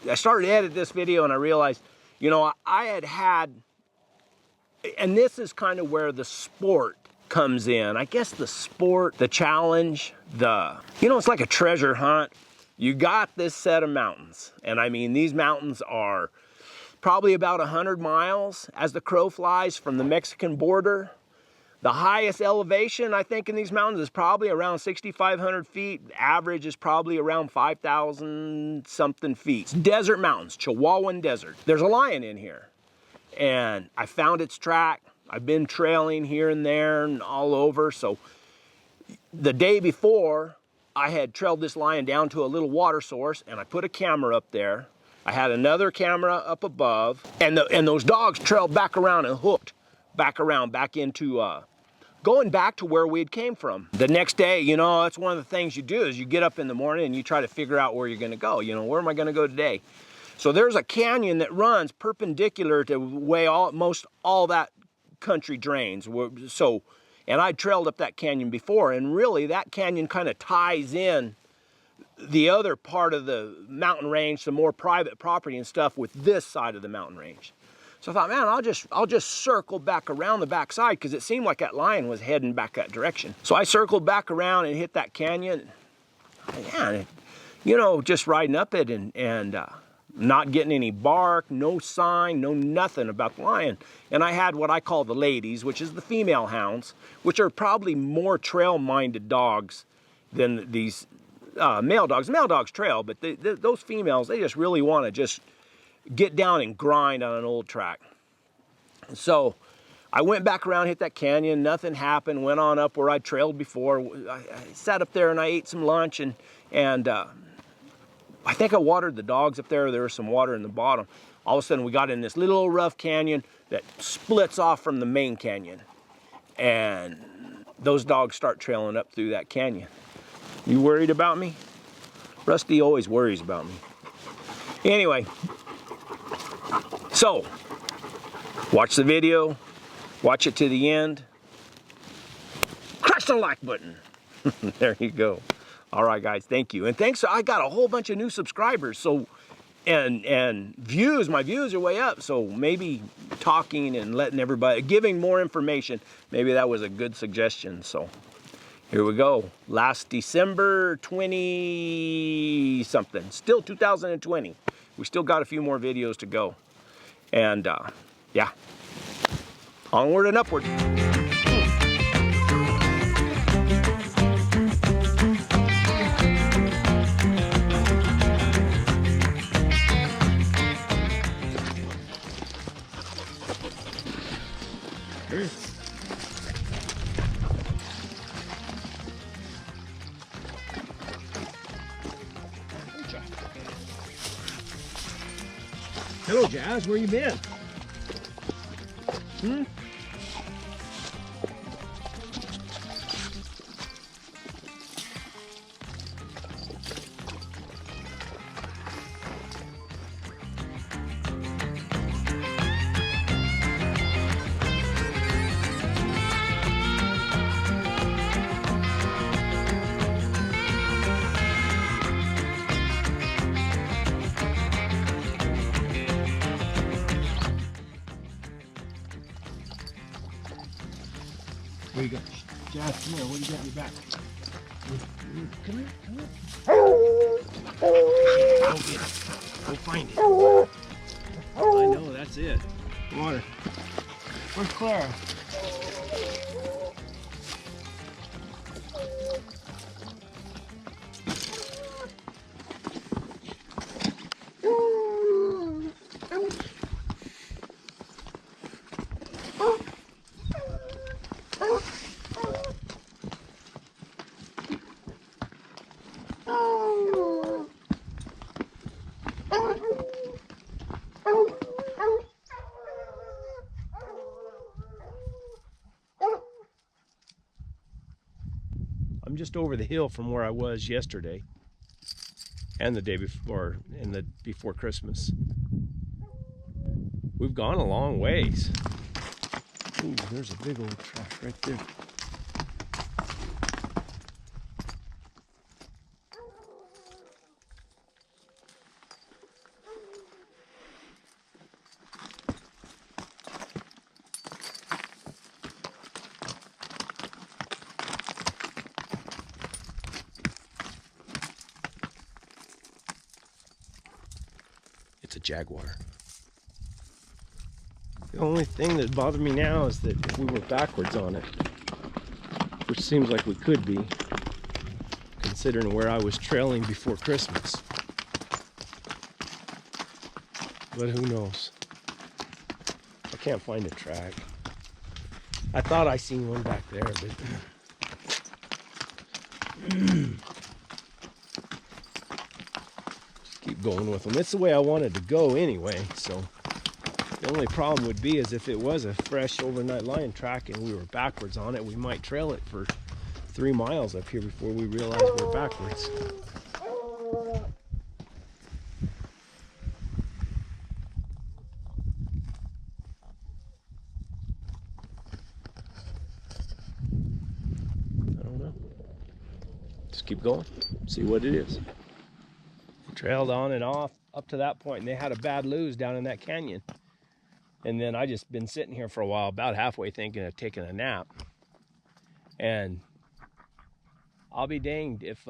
I started to edit this video and I realized, you know, I had, and this is kind of where the sport comes in. I guess the sport, the challenge, you know, it's like a treasure hunt. You got this set of mountains, and I mean, these mountains are probably about 100 miles as the crow flies from the Mexican border. The highest elevation, I think, in these mountains is probably around 6,500 feet. The average is probably around 5,000 something feet. It's desert mountains, Chihuahuan Desert. There's a lion in here, and I found its track. I've been trailing here and there and all over. So the day before, I had trailed this lion down to a little water source, and I put a camera up there. I had another camera up above, and those dogs trailed back around and hooked back around, back into going back to where we had came from. The next day, you know, that's one of the things you do is you get up in the morning and you try to figure out where you're gonna go. You know, where am I gonna go today? So there's a canyon that runs perpendicular to where almost all that country drains. So, and I trailed up that canyon before, and really that canyon kind of ties in the other part of the mountain range, some more private property and stuff, with this side of the mountain range. So I thought, man, I'll just circle back around the backside, because it seemed like that lion was heading back that direction. So I circled back around and hit that canyon. Man, you know, just riding up it and not getting any bark, no sign, no nothing about the lion. And I had what I call the ladies, which is the female hounds, which are probably more trail-minded dogs than these male dogs. Male dogs trail, but those females, they just really want to just get down and grind on an old track. So I went back around, hit that canyon, nothing happened, went on up where I trailed before. I sat up there and I ate some lunch, and I think I watered the dogs up there. There was some water in the bottom. All of a sudden we got in this little rough canyon that splits off from the main canyon, and those dogs start trailing up through that canyon. You worried about me? Rusty always worries about me. Anyway, so watch the video, watch it to the end, crush the like button. There you go. All right, guys, thank you. And thanks, I got a whole bunch of new subscribers, so, and views, my views are way up, so maybe talking and letting everybody, giving more information, maybe that was a good suggestion. So here we go. Last December 20 something, still 2020. We still got a few more videos to go. And yeah, onward and upward. Hello, Jazz. Where you been? Where you go? Jazz, come here. What do you got in your back? Come here, come here. Go get it. Go find it. I know, that's it. Water. Where's Clara? I'm just over the hill from where I was yesterday and the day before, and the before Christmas. We've gone a long ways. Ooh, there's a big old trash right there. It's a jaguar. The only thing that bothers me now is that if we were backwards on it, which seems like we could be, considering where I was trailing before Christmas. But who knows? I can't find a track. I thought I seen one back there, but just keep going with them. It's the way I wanted to go anyway, so the only problem would be is if it was a fresh overnight lion track and we were backwards on it, we might trail it for 3 miles up here before we realize we're backwards. I don't know. Just keep going, see what it is. We trailed on and off up to that point, and they had a bad lose down in that canyon. And then I just been sitting here for a while, about halfway thinking of taking a nap. And I'll be danged if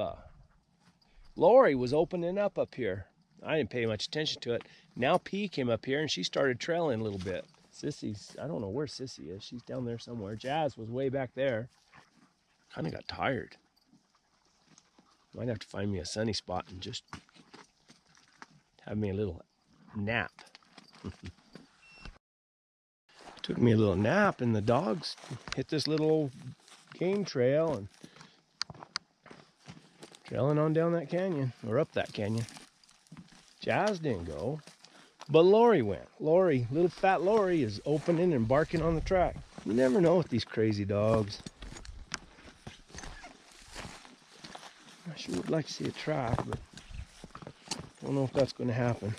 Lori was opening up here. I didn't pay much attention to it. Now P came up here and she started trailing a little bit. Sissy's, I don't know where Sissy is. She's down there somewhere. Jazz was way back there. Kind of got tired. Might have to find me a sunny spot and just have me a little nap. Took me a little nap and the dogs hit this little game trail and trailing on down that canyon, or up that canyon. Jazz didn't go, but Lori went. Lori, little fat Lori, is opening and barking on the track. You never know with these crazy dogs. I sure would like to see a track, but don't know if that's going to happen.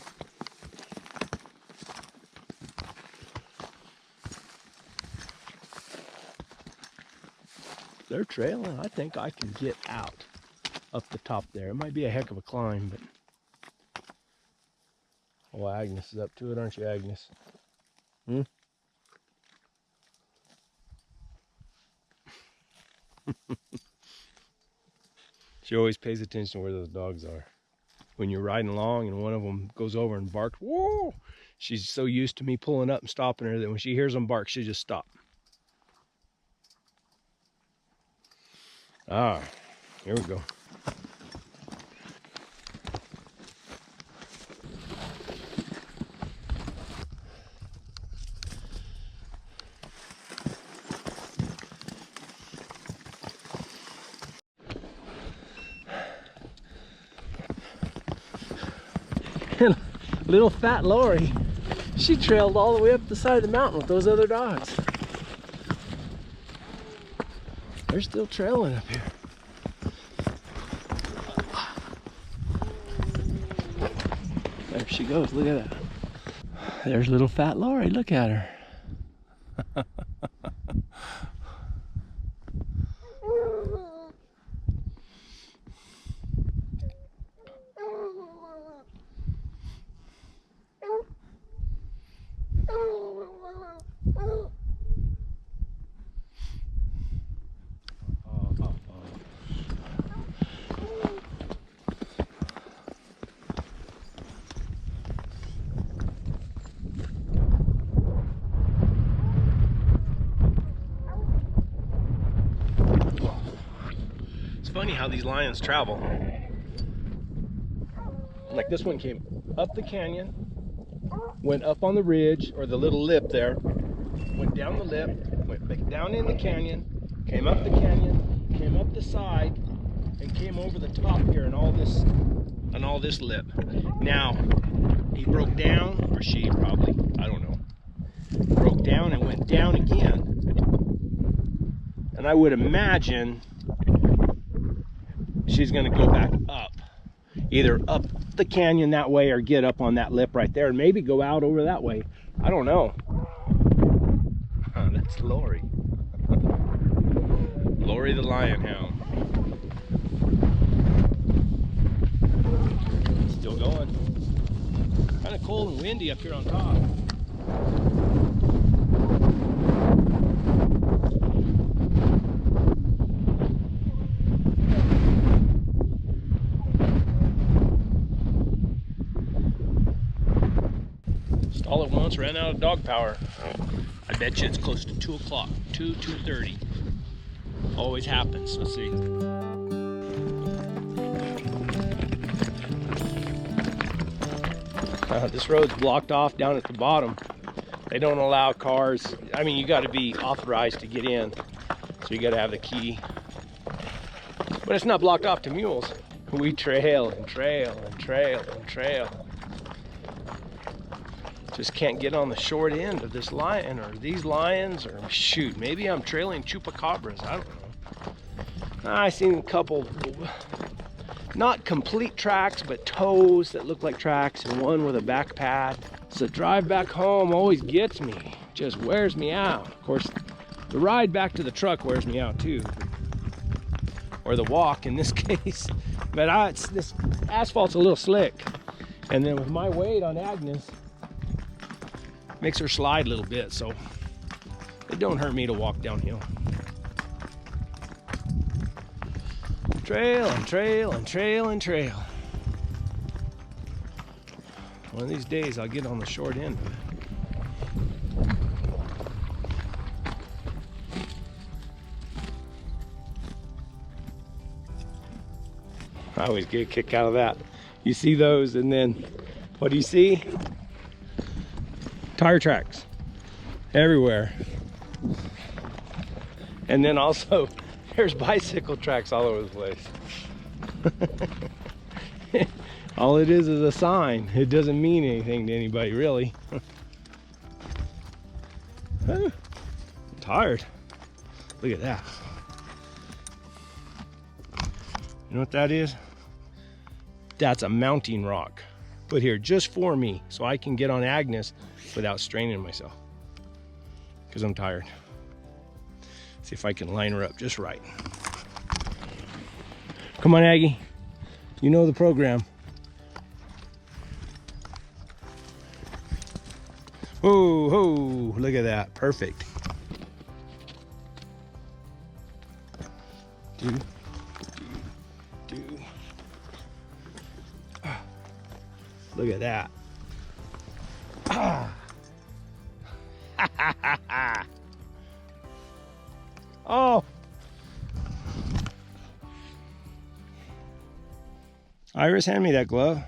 They're trailing. I think I can get out up the top there. It might be a heck of a climb, but oh, Agnes is up to it, aren't you, Agnes? Hmm? She always pays attention to where those dogs are. When you're riding along and one of them goes over and barks, whoa! She's so used to me pulling up and stopping her that when she hears them bark, she just stops. Ah, here we go. Little fat Lori, she trailed all the way up the side of the mountain with those other dogs. They're still trailing up here. There she goes, look at that. There's little fat Lori, look at her. funny how these lions travel. Like this one came up the canyon, went up on the ridge or the little lip there, went down the lip, went back down in the canyon, came up the canyon, came up the side, and came over the top here and all this lip. Now he broke down, or she probably, I don't know, broke down and went down again. And I would imagine she's gonna go back up, either up the canyon that way or get up on that lip right there and maybe go out over that way. I don't know. That's Lori. Lori the lion hound. Still going. Kind of cold and windy up here on top. Just all at once ran out of dog power. I bet you it's close to 2 o'clock, 2:30. Always happens. Let's see. This road's blocked off down at the bottom. They don't allow cars. I mean, you got to be authorized to get in, so you got to have the key. But it's not blocked off to mules. We trail and trail and trail and trail. Just can't get on the short end of this lion or these lions, or shoot, maybe I'm trailing chupacabras. I don't know. I seen a couple, not complete tracks, but toes that look like tracks, and one with a back pad. So the drive back home always gets me, just wears me out. Of course, the ride back to the truck wears me out too, or the walk in this case. But this asphalt's a little slick, and then with my weight on Agnes, makes her slide a little bit, so it don't hurt me to walk downhill. Trail and trail and trail and trail. One of these days I'll get on the short end of it. I always get a kick out of that. You see those, and then what do you see? Tire tracks everywhere. And then also there's bicycle tracks all over the place. All it is a sign. It doesn't mean anything to anybody really. I'm tired. Look at that. You know what that is? That's a mounting rock put here just for me so I can get on Agnes without straining myself, because I'm tired. See if I can line her up just right. Come on, Aggie. You know the program. Whoa, whoa, look at that. Perfect. Do. Look at that. Oh. Iris, hand me that glove.